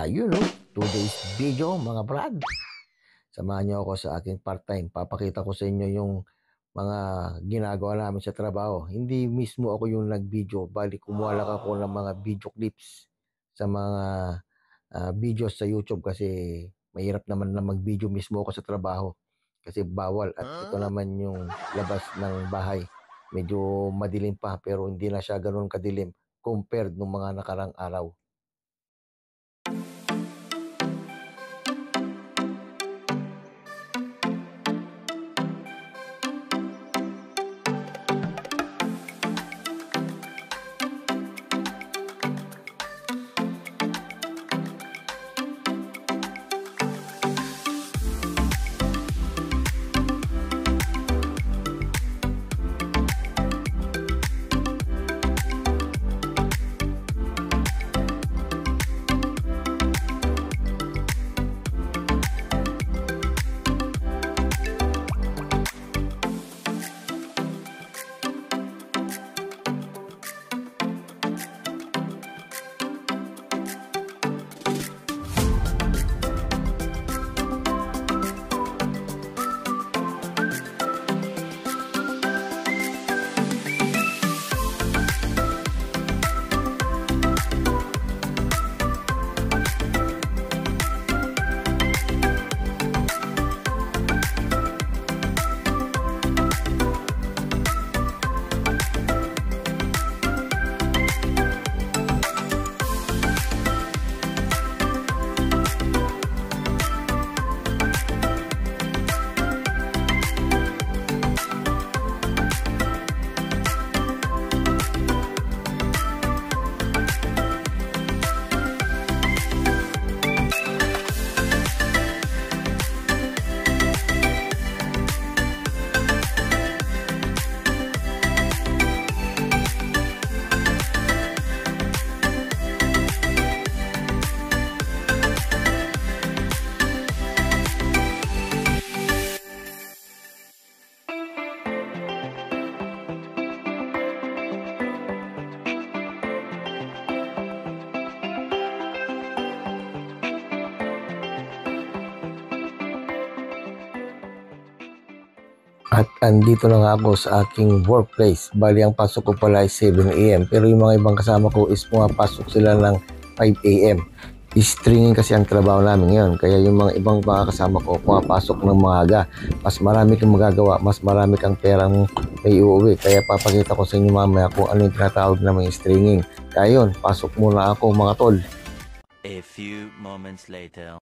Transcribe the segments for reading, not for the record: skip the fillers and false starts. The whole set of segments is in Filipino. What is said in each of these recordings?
Ayun, no? 2 days video, mga brad. Samahan niyo ako sa aking part-time. Papakita ko sa inyo yung mga ginagawa namin sa trabaho. Hindi mismo ako yung nag-video, bali kumuha lang ako ng mga video clips sa mga videos sa YouTube kasi mahirap naman na mag-video mismo ako sa trabaho kasi bawal at ito naman yung labas ng bahay. Medyo madilim pa pero hindi na siya ganoon kadilim compared nung mga nakarang araw. At andito na nga ako sa aking workplace. Bali ang pasok ko pala ay 7 AM. Pero yung mga ibang kasama ko is pumapasok sila ng 5 AM. Stringing kasi ang trabaho namin ngayon. Kaya yung mga ibang mga kasama ko pumapasok ng maaga. Mas marami kang magagawa. Mas marami kang perang may uuwi. Kaya papakita ko sa inyo mamaya kung ano yung tinatawag na mga stringing. Kaya yun, pasok muna ako mga tol. A few moments later.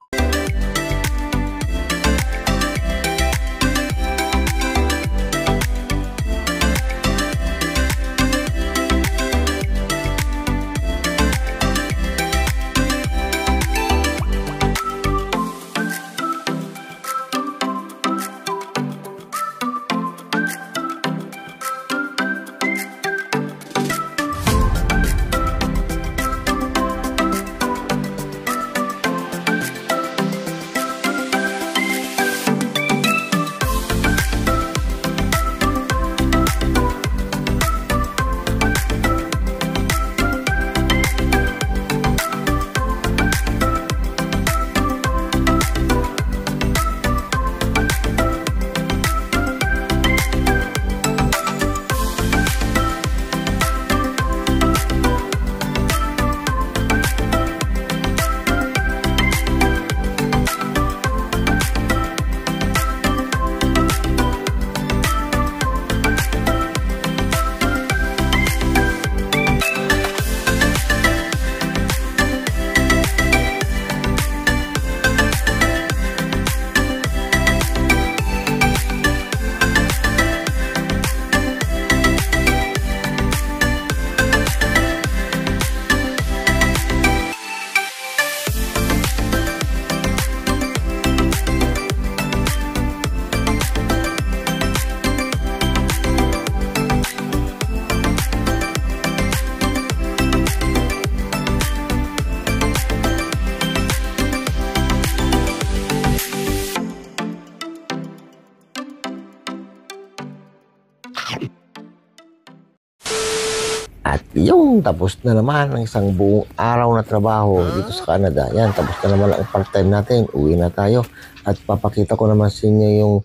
At yung tapos na naman ang isang buong araw na trabaho dito sa Canada. Yan, tapos na naman ang part-time natin. Uwi na tayo. At papakita ko naman sa inyo yung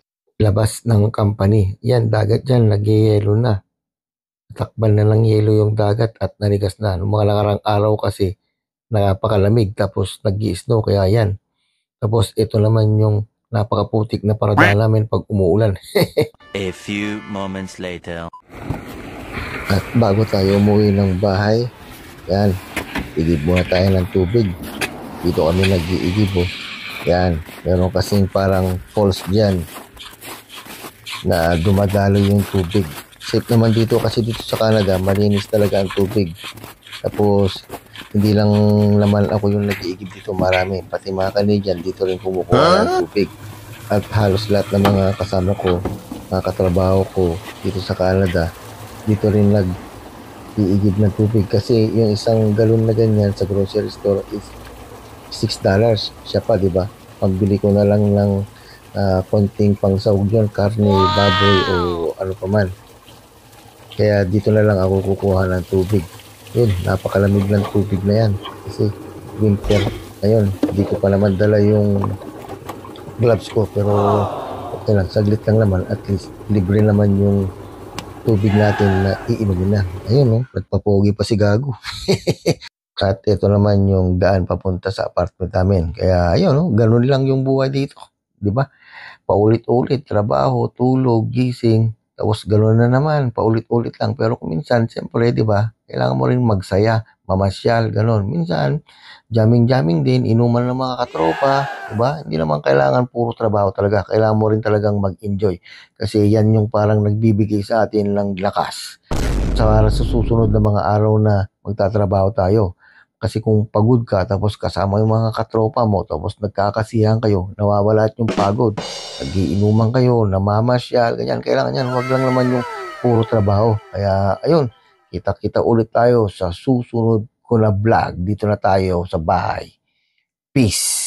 labas ng company. Yan, dagat dyan, nagyayelo na. Takban na lang yelo yung dagat at nanigas na. Noong mga nakarang araw kasi, napakalamig. Tapos nag-i-snow, kaya yan. Tapos ito naman yung napakaputik na parada namin pag umuulan. A few moments later. At bago tayo umuwi ng bahay, yan, igib muna tayo ng tubig. Dito kami nag-iigib, oh. Yan, meron kasing parang falls dyan na dumadalo yung tubig. Safe naman dito kasi dito sa Canada, malinis talaga ang tubig. Tapos, hindi lang naman ako yung nag-iigib dito, marami. Pati mga Canadian, dito rin kumukuha ng tubig. At halos lahat ng mga kasama ko, mga katrabaho ko dito sa Canada, dito rin nag-iigib ng tubig. Kasi yung isang galon na ganyan sa grocery store is $6. Siya pa, di ba? Pagbili ko na lang ng konting pangsahog yun, karne, baboy o ano pa man. Kaya dito na lang ako kukuha ng tubig. Yun, napakalamig ng tubig na yan. Kasi winter. Ayun, hindi ko pa naman dala yung gloves ko. Pero okay lang, saglit lang naman. At least libre naman yung tubig natin na iinumin na. Ayun, no? Nagpapogi pa si Gago. At ito naman yung daan papunta sa apartment namin. Kaya ayun, no? Ganun lang yung buhay dito. Di ba? Paulit-ulit, trabaho, tulog, gising. Tapos gano'n na naman, paulit-ulit lang. Pero kung minsan, siyempre, di ba, kailangan mo rin magsaya, mamasyal, gano'n. Minsan, jamming-jamming din, inuman ng mga katropa, di ba? Hindi naman kailangan puro trabaho talaga. Kailangan mo rin talagang mag-enjoy. Kasi yan yung parang nagbibigay sa atin ng lakas. Sa susunod na mga araw na magtatrabaho tayo. Kasi kung pagod ka, tapos kasama yung mga katropa mo, tapos nagkakasiyahan kayo, nawawala yung pagod. Nagiinuman kayo, namamasyal, ganyan. Kailangan yan, wag lang naman yung puro trabaho. Kaya, ayun, kita-kita ulit tayo sa susunod ko na vlog. Dito na tayo sa bahay. Peace!